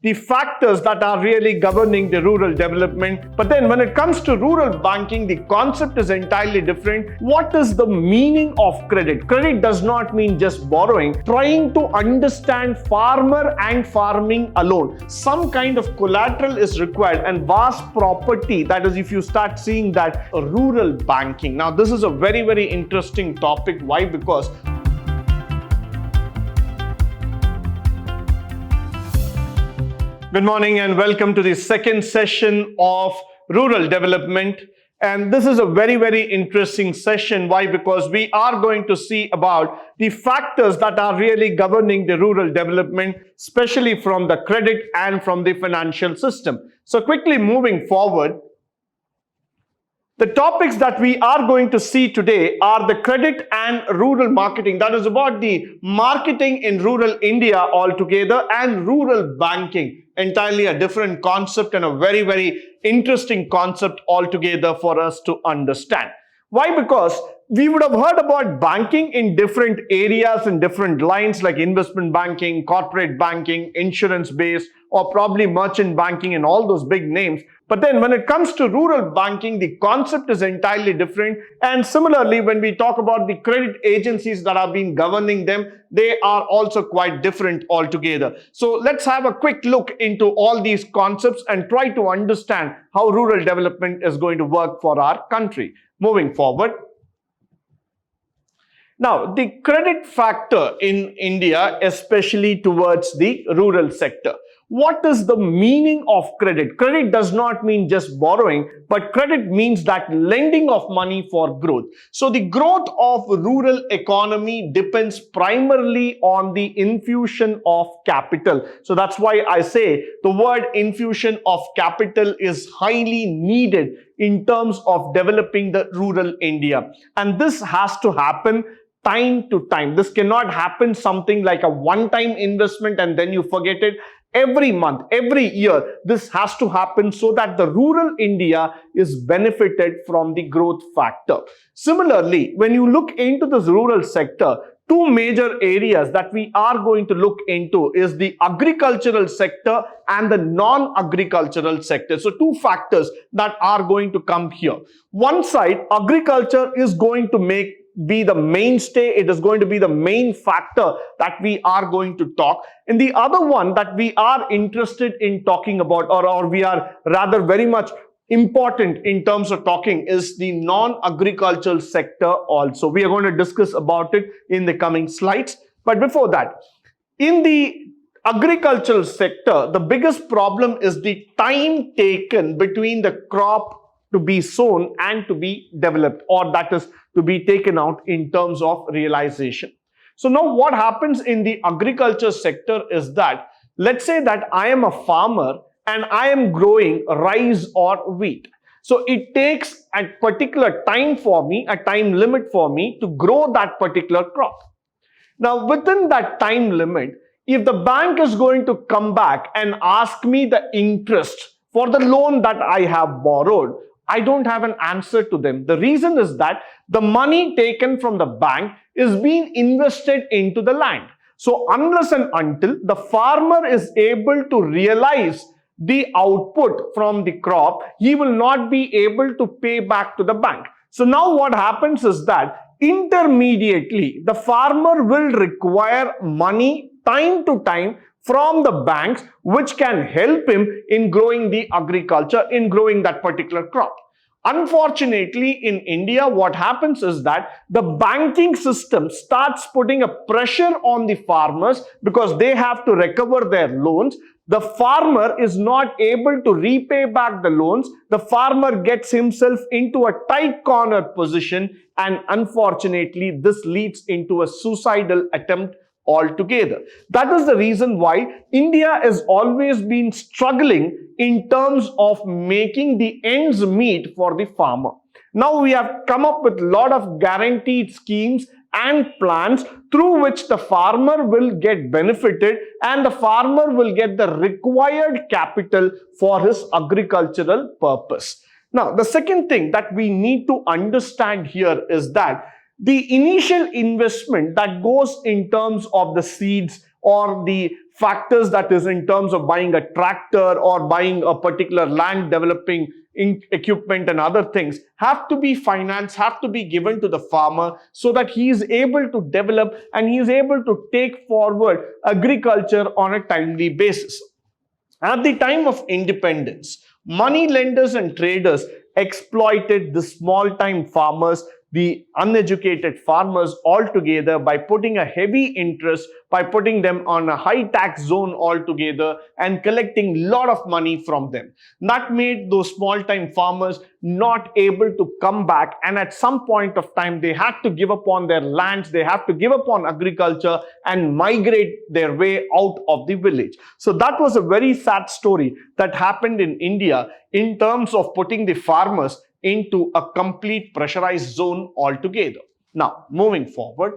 the factors that are really governing the rural development. But then when it comes to rural banking, the concept is entirely different. What is the meaning of credit? Credit does not mean just borrowing. Trying to understand farmer and farming alone. Some kind of collateral is required and vast property. That is, if you start seeing that rural banking. Now, this is a very, very interesting topic. Why? Because good morning and welcome to the second session of rural development. And this is a very, very interesting session. Why? Because we are going to see about the factors that are really governing the rural development, especially from the credit and from the financial system. So quickly moving forward, the topics that we are going to see today are the credit and rural marketing. That is about the marketing in rural India altogether, and rural banking. Entirely a different concept and a very, very interesting concept altogether for us to understand. Why? Because we would have heard about banking in different areas and different lines like investment banking, corporate banking, insurance-based, or probably merchant banking and all those big names. But then when it comes to rural banking, the concept is entirely different. And similarly, when we talk about the credit agencies that have been governing them, they are also quite different altogether. So let's have a quick look into all these concepts and try to understand how rural development is going to work for our country. Moving forward. Now, the credit factor in India, especially towards the rural sector. What is the meaning of credit? Credit does not mean just borrowing, but credit means that lending of money for growth. So the growth of rural economy depends primarily on the infusion of capital. So that's why I say the word infusion of capital is highly needed in terms of developing the rural India. And this has to happen time to time. This cannot happen something like a one-time investment and then you forget it. Every month, every year, this has to happen so that the rural India is benefited from the growth factor. Similarly, when you look into this rural sector, two major areas that we are going to look into is the agricultural sector and the non-agricultural sector. So two factors that are going to come here. One side, agriculture is going to be the mainstay. It is going to be the main factor that we are going to talk. And the other one that we are interested in talking about, or we are rather very much important in terms of talking, is the non-agricultural sector also. We are going to discuss about it in the coming slides. But before that, in the agricultural sector, the biggest problem is the time taken between the crop to be sown and to be developed, or that is to be taken out in terms of realization. So now what happens in the agriculture sector is that, let's say that I am a farmer and I am growing rice or wheat. So it takes a particular time for me, a time limit for me to grow that particular crop. Now within that time limit, if the bank is going to come back and ask me the interest for the loan that I have borrowed, I don't have an answer to them. The reason is that the money taken from the bank is being invested into the land. So unless and until the farmer is able to realize the output from the crop, he will not be able to pay back to the bank. So now what happens is that intermediately the farmer will require money time to time from the banks, which can help him in growing the agriculture, in growing that particular crop. Unfortunately, in India, what happens is that the banking system starts putting a pressure on the farmers because they have to recover their loans. The farmer is not able to repay back the loans. The farmer gets himself into a tight corner position, and unfortunately, this leads into a suicidal attempt altogether. That is the reason why India has always been struggling in terms of making the ends meet for the farmer. Now we have come up with a lot of guaranteed schemes and plans through which the farmer will get benefited and the farmer will get the required capital for his agricultural purpose. Now, the second thing that we need to understand here is that the initial investment that goes in terms of the seeds or the factors, that is in terms of buying a tractor or buying a particular land developing equipment and other things, have to be financed, have to be given to the farmer so that he is able to develop and he is able to take forward agriculture on a timely basis. At the time of independence, money lenders and traders exploited the small-time farmers, the uneducated farmers altogether, by putting a heavy interest, by putting them on a high tax zone altogether and collecting a lot of money from them. That made those small-time farmers not able to come back, and at some point of time they had to give up on their lands, they have to give up on agriculture and migrate their way out of the village. So that was a very sad story that happened in India in terms of putting the farmers into a complete pressurized zone altogether. Now, moving forward,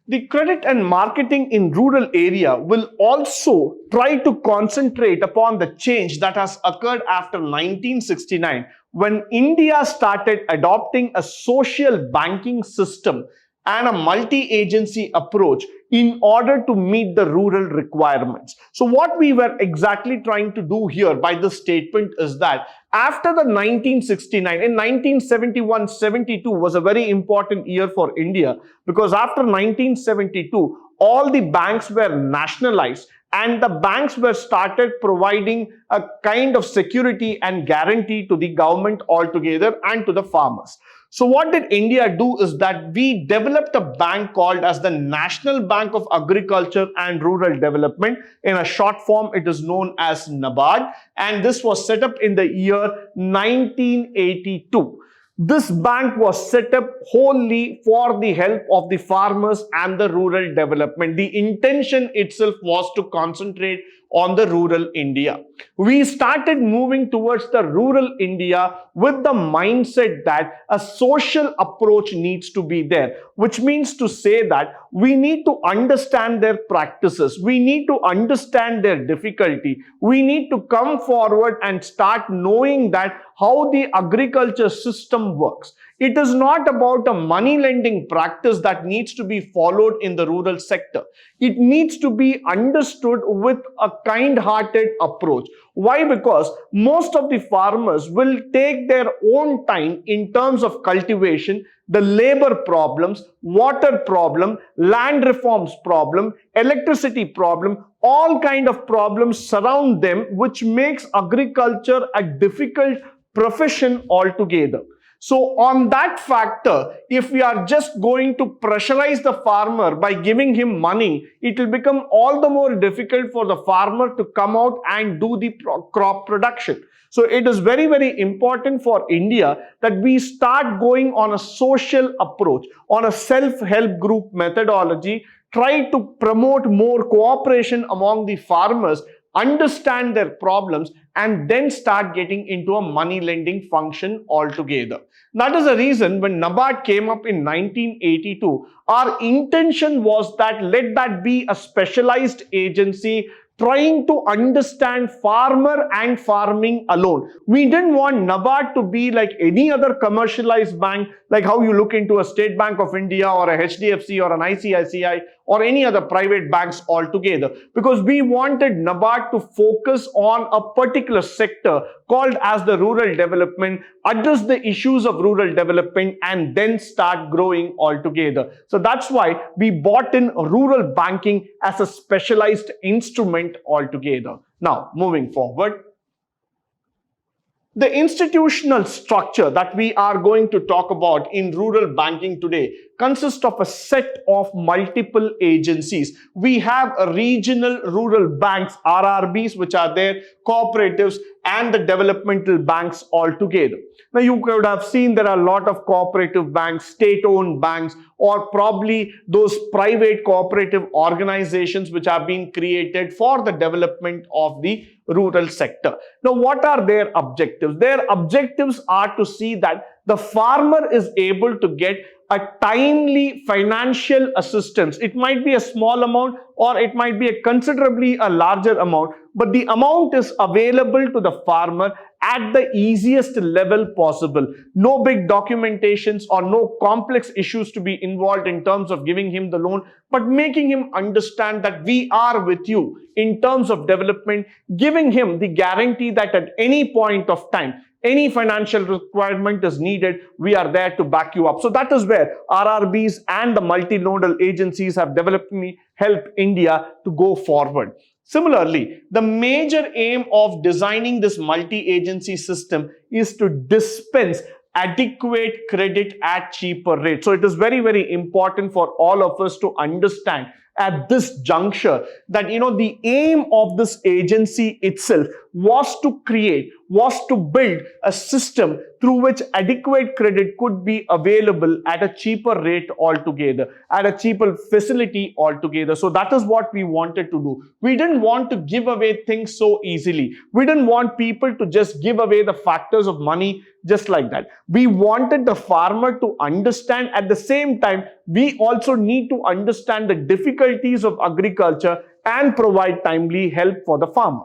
the credit and marketing in rural area will also try to concentrate upon the change that has occurred after 1969, when India started adopting a social banking system and a multi-agency approach in order to meet the rural requirements. So what we were exactly trying to do here by this statement is that after the 1969, in 1971-72 was a very important year for India, because after 1972, all the banks were nationalized and the banks were started providing a kind of security and guarantee to the government altogether and to the farmers. So what did India do is that we developed a bank called as the National Bank of Agriculture and Rural Development. In a short form, it is known as NABARD, and this was set up in the year 1982. This bank was set up wholly for the help of the farmers and the rural development. The intention itself was to concentrate on the rural India. We started moving towards the rural India with the mindset that a social approach needs to be there, which means to say that we need to understand their practices, we need to understand their difficulty, we need to come forward and start knowing that how the agriculture system works. It is not about a money lending practice that needs to be followed in the rural sector. It needs to be understood with a kind-hearted approach. Why? Because most of the farmers will take their own time in terms of cultivation, the labor problems, water problem, land reforms problem, electricity problem, all kind of problems surround them, which makes agriculture a difficult profession altogether. So on that factor, if we are just going to pressurize the farmer by giving him money, it will become all the more difficult for the farmer to come out and do the crop production. So it is very, very important for India that we start going on a social approach, on a self-help group methodology, try to promote more cooperation among the farmers, understand their problems, and then start getting into a money lending function altogether. That is the reason when NABARD came up in 1982, our intention was that let that be a specialized agency trying to understand farmer and farming alone. We didn't want NABARD to be like any other commercialized bank, like how you look into a State Bank of India or a HDFC or an ICICI or any other private banks altogether, because we wanted NABARD to focus on a particular sector called as the rural development, address the issues of rural development, and then start growing altogether. So that's why we bought in rural banking as a specialized instrument altogether. Now, moving forward, the institutional structure that we are going to talk about in rural banking today consists of a set of multiple agencies. We have a regional rural banks, RRBs, which are there, cooperatives, and the developmental banks altogether. Now, you could have seen there are a lot of cooperative banks, state-owned banks, or probably those private cooperative organizations which have been created for the development of the rural sector. Now, what are their objectives? Their objectives are to see that the farmer is able to get a timely financial assistance. It might be a small amount or it might be a considerably a larger amount, but the amount is available to the farmer at the easiest level possible. No big documentations or no complex issues to be involved in terms of giving him the loan, but making him understand that we are with you in terms of development, giving him the guarantee that at any point of time, any financial requirement is needed, we are there to back you up. So that is where RRBs and the multi-nodal agencies have developed helped India to go forward. Similarly, the major aim of designing this multi-agency system is to dispense adequate credit at cheaper rates. So it is very, very important for all of us to understand at this juncture that the aim of this agency itself was to build a system through which adequate credit could be available at a cheaper rate altogether, at a cheaper facility altogether. So that is what we wanted to do. We didn't want to give away things so easily. We didn't want people to just give away the factors of money just like that. We wanted the farmer to understand. At the same time, we also need to understand the difficulties of agriculture and provide timely help for the farmer.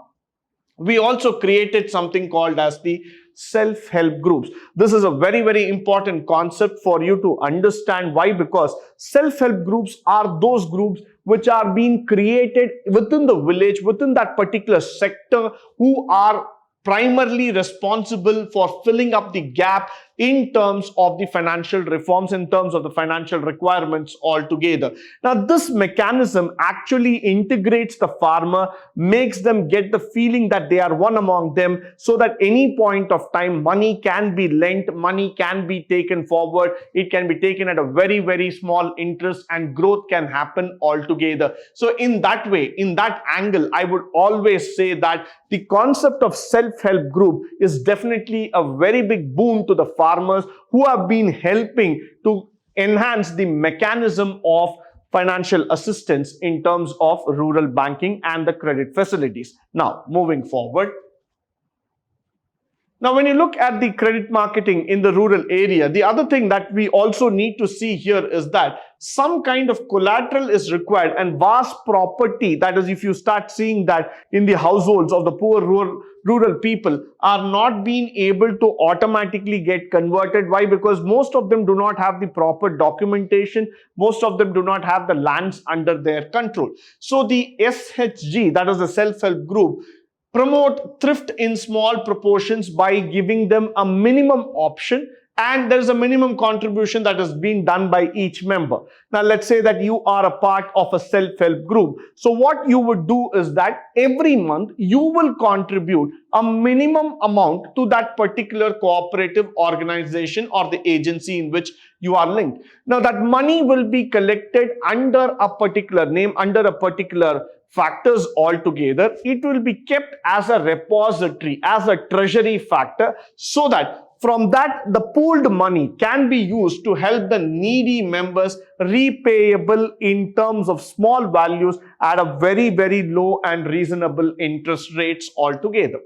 We also created something called as the self-help groups. This is a very, very important concept for you to understand. Why? Because self-help groups are those groups which are being created within the village, within that particular sector, who are primarily responsible for filling up the gap in terms of the financial reforms, in terms of the financial requirements altogether. Now, this mechanism actually integrates the farmer, makes them get the feeling that they are one among them, so that any point of time, money can be lent, money can be taken forward, it can be taken at a very, very small interest, and growth can happen altogether. So in that way, in that angle, I would always say that the concept of self-help group is definitely a very big boon to the farmers who have been helping to enhance the mechanism of financial assistance in terms of rural banking and the credit facilities. Now, moving forward. Now, when you look at the credit marketing in the rural area, the other thing that we also need to see here is that some kind of collateral is required, and vast property, that is, if you start seeing that in the households of the poor rural people, are not being able to automatically get converted. Why? Because most of them do not have the proper documentation. Most of them do not have the lands under their control. So the SHG, that is the self-help group, promote thrift in small proportions by giving them a minimum option, and there is a minimum contribution that is being done by each member. Now, let's say that you are a part of a self-help group. So what you would do is that every month you will contribute a minimum amount to that particular cooperative organization or the agency in which you are linked. Now, that money will be collected under a particular name, under a particular factors altogether. It will be kept as a repository, as a treasury factor, so that from that, the pooled money can be used to help the needy members, repayable in terms of small values at a very, very low and reasonable interest rates altogether.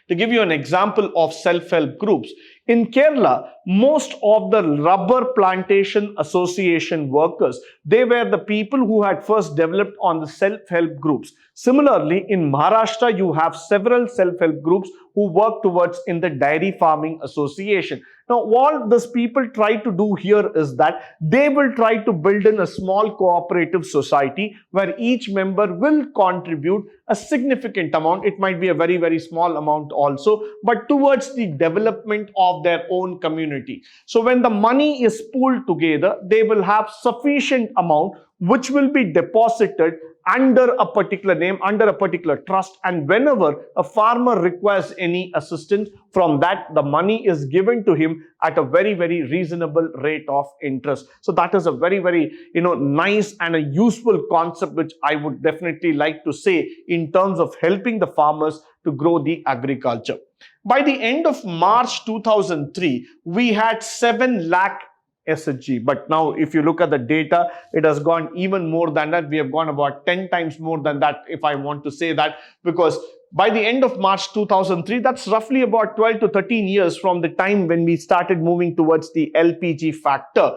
To give you an example of self-help groups, in Kerala, most of the rubber plantation association workers, they were the people who had first developed on the self-help groups. Similarly, in Maharashtra, you have several self-help groups who work towards in the dairy farming association. Now, what these people try to do here is that they will try to build in a small cooperative society where each member will contribute a significant amount. It might be a very, very small amount also, but towards the development of their own community. So when the money is pooled together, they will have sufficient amount which will be deposited under a particular name, under a particular trust, and whenever a farmer requires any assistance from that, the money is given to him at a very, very reasonable rate of interest. So that is a very, very nice and a useful concept which I would definitely like to say in terms of helping the farmers to grow the agriculture. By the end of March 2003, we had 7 lakh SHG. But now if you look at the data, it has gone even more than that. We have gone about 10 times more than that, if I want to say that, because by the end of March 2003, that's roughly about 12 to 13 years from the time when we started moving towards the LPG factor.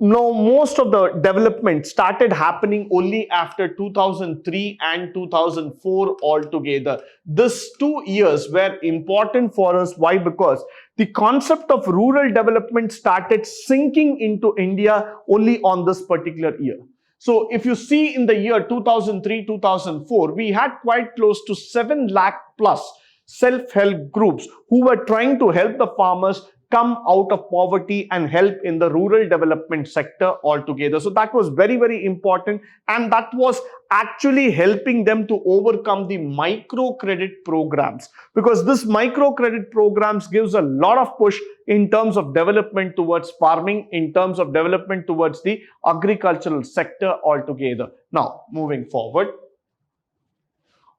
no, most of the development started happening only after 2003 and 2004 altogether. These 2 years were important for us. Why? Because the concept of rural development started sinking into India only on this particular year. So if you see in the year 2003-2004, we had quite close to 7 lakh plus self-help groups who were trying to help the farmers come out of poverty and help in the rural development sector altogether. So that was very, very important, and that was actually helping them to overcome the microcredit programs, because this microcredit programs gives a lot of push in terms of development towards farming, in terms of development towards the agricultural sector altogether. Now, moving forward,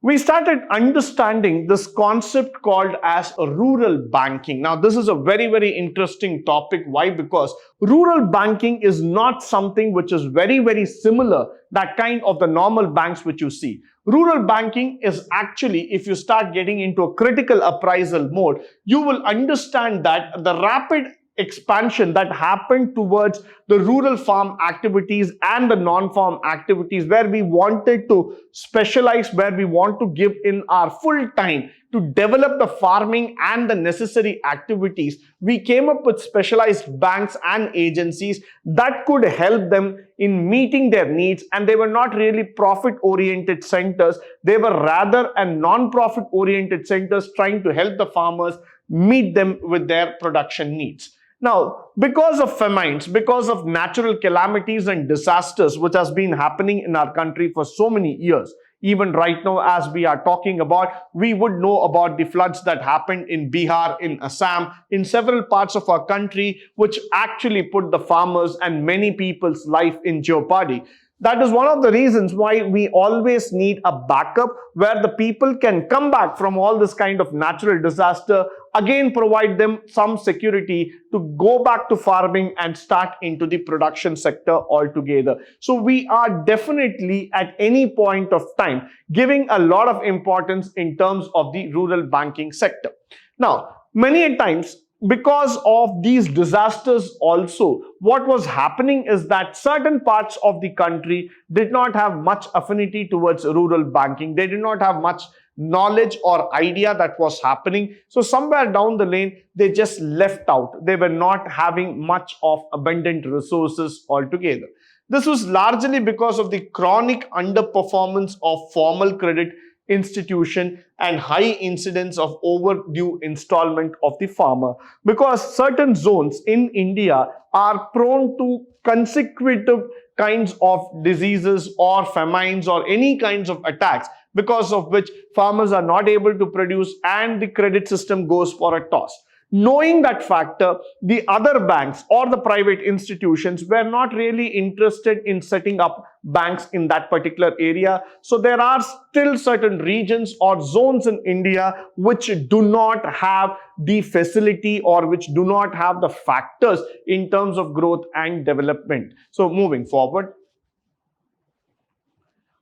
we started understanding this concept called as rural banking. Now, this is a very, very interesting topic. Why? Because rural banking is not something which is very, very similar, that kind of the normal banks which you see. Rural banking is actually, if you start getting into a critical appraisal mode, you will understand that the rapid expansion that happened towards the rural farm activities and the non-farm activities, where we wanted to specialize, where we want to give in our full time to develop the farming and the necessary activities, we came up with specialized banks and agencies that could help them in meeting their needs. And they were not really profit-oriented centers. They were rather a non-profit oriented centers trying to help the farmers meet them with their production needs. Now, because of famines, because of natural calamities and disasters which has been happening in our country for so many years, even right now as we are talking about, we would know about the floods that happened in Bihar, in Assam, in several parts of our country, which actually put the farmers and many people's life in jeopardy. That is one of the reasons why we always need a backup where the people can come back from all this kind of natural disaster, again provide them some security to go back to farming and start into the production sector altogether. So we are definitely at any point of time giving a lot of importance in terms of the rural banking sector. Now, many times, because of these disasters also, what was happening is that certain parts of the country did not have much affinity towards rural banking. They did not have much knowledge or idea that was happening. So somewhere down the lane, they just left out. They were not having much of abundant resources altogether. This was largely because of the chronic underperformance of formal credit institution and high incidence of overdue installment of the farmer, because certain zones in India are prone to consecutive kinds of diseases or famines or any kinds of attacks, because of which farmers are not able to produce and the credit system goes for a toss. Knowing that factor, the other banks or the private institutions were not really interested in setting up banks in that particular area. So there are still certain regions or zones in India which do not have the facility or which do not have the factors in terms of growth and development. So moving forward,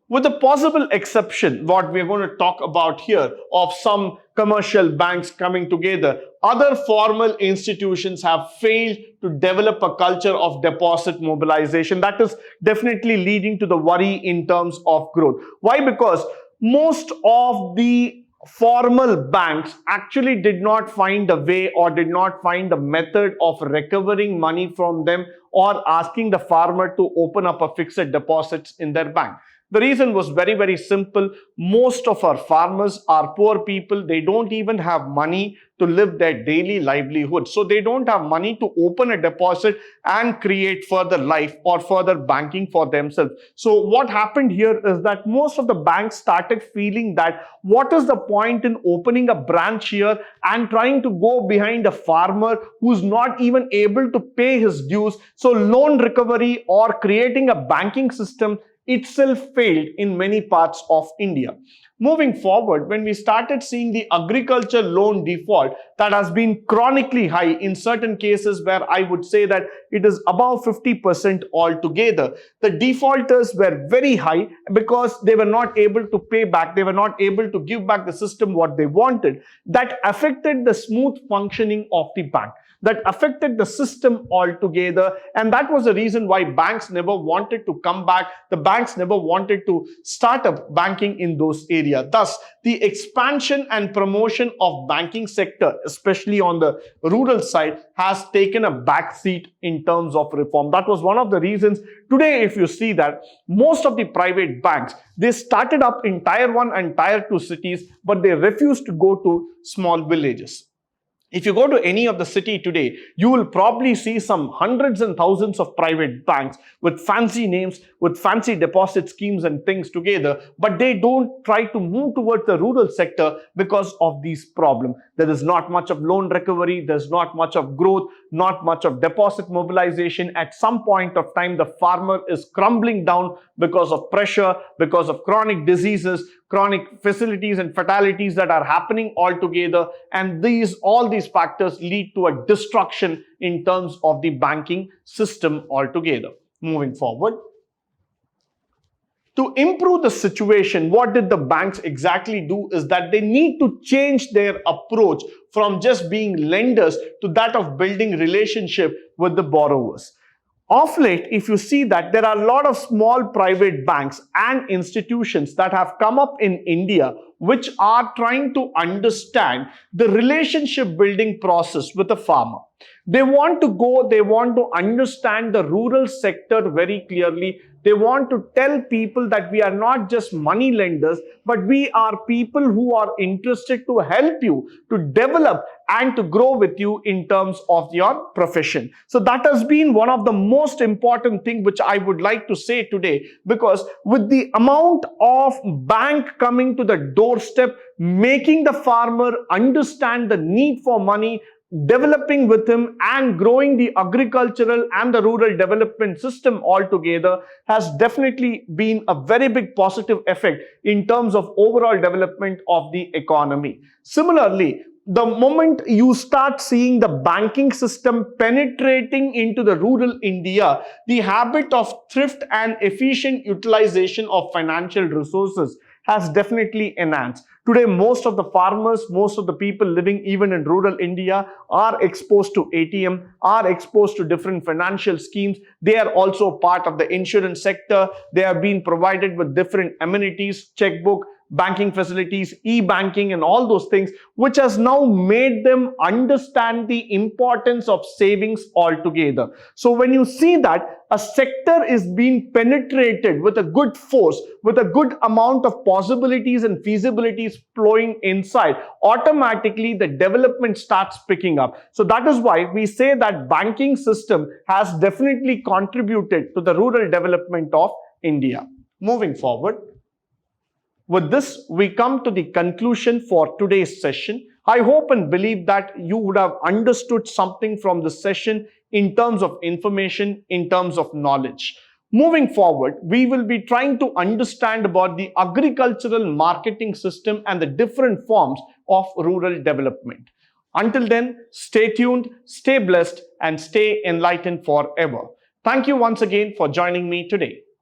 with the possible exception, what we're going to talk about here, of some commercial banks coming together, other formal institutions have failed to develop a culture of deposit mobilization. That is definitely leading to the worry in terms of growth. Why? Because most of the formal banks actually did not find a way or did not find a method of recovering money from them or asking the farmer to open up a fixed deposits in their bank. The reason was very, very simple. Most of our farmers are poor people. They don't even have money to live their daily livelihood. So they don't have money to open a deposit and create further life or further banking for themselves. So what happened here is that most of the banks started feeling that what is the point in opening a branch here and trying to go behind a farmer who's not even able to pay his dues. So loan recovery or creating a banking system itself failed in many parts of India. Moving forward, when we started seeing the agriculture loan default that has been chronically high in certain cases, where I would say that it is above 50% altogether, the defaulters were very high because they were not able to pay back, they were not able to give back the system what they wanted. That affected the smooth functioning of the bank. that affected the system altogether, and that was the reason why banks never wanted to come back. The banks never wanted to start up banking in those areas. Thus, the expansion and promotion of banking sector, especially on the rural side, has taken a backseat in terms of reform. That was one of the reasons. Today, if you see that most of the private banks, they started up in tier 1 and tier 2 cities, but they refused to go to small villages. If you go to any of the city today, you will probably see some hundreds and thousands of private banks with fancy names, with fancy deposit schemes and things together, but they don't try to move towards the rural sector because of these problems. There is not much of loan recovery, there's not much of growth, not much of deposit mobilization. At some point of time, the farmer is crumbling down because of pressure, because of chronic diseases, chronic facilities and fatalities that are happening altogether, and all these factors lead to a destruction in terms of the banking system altogether. Moving forward, to improve the situation, what did the banks exactly do is that they need to change their approach from just being lenders to that of building relationship with the borrowers. Of late, if you see that there are a lot of small private banks and institutions that have come up in India which are trying to understand the relationship building process with the farmer. They want to understand the rural sector very clearly. They want to tell people that we are not just money lenders, but we are people who are interested to help you to develop and to grow with you in terms of your profession. So that has been one of the most important things which I would like to say today, because with the amount of bank coming to the doorstep, making the farmer understand the need for money, developing with him and growing the agricultural and the rural development system altogether has definitely been a very big positive effect in terms of overall development of the economy. Similarly, the moment you start seeing the banking system penetrating into the rural India, the habit of thrift and efficient utilization of financial resources has definitely enhanced. Today, most of the farmers, most of the people living even in rural India are exposed to ATM, are exposed to different financial schemes. They are also part of the insurance sector. They have been provided with different amenities, checkbook, banking facilities, e-banking and all those things, which has now made them understand the importance of savings altogether. So when you see that a sector is being penetrated with a good force, with a good amount of possibilities and feasibilities flowing inside, automatically the development starts picking up. So that is why we say that banking system has definitely contributed to the rural development of India. Moving forward, with this, we come to the conclusion for today's session. I hope and believe that you would have understood something from this session in terms of information, in terms of knowledge. Moving forward, we will be trying to understand about the agricultural marketing system and the different forms of rural development. Until then, stay tuned, stay blessed, and stay enlightened forever. Thank you once again for joining me today.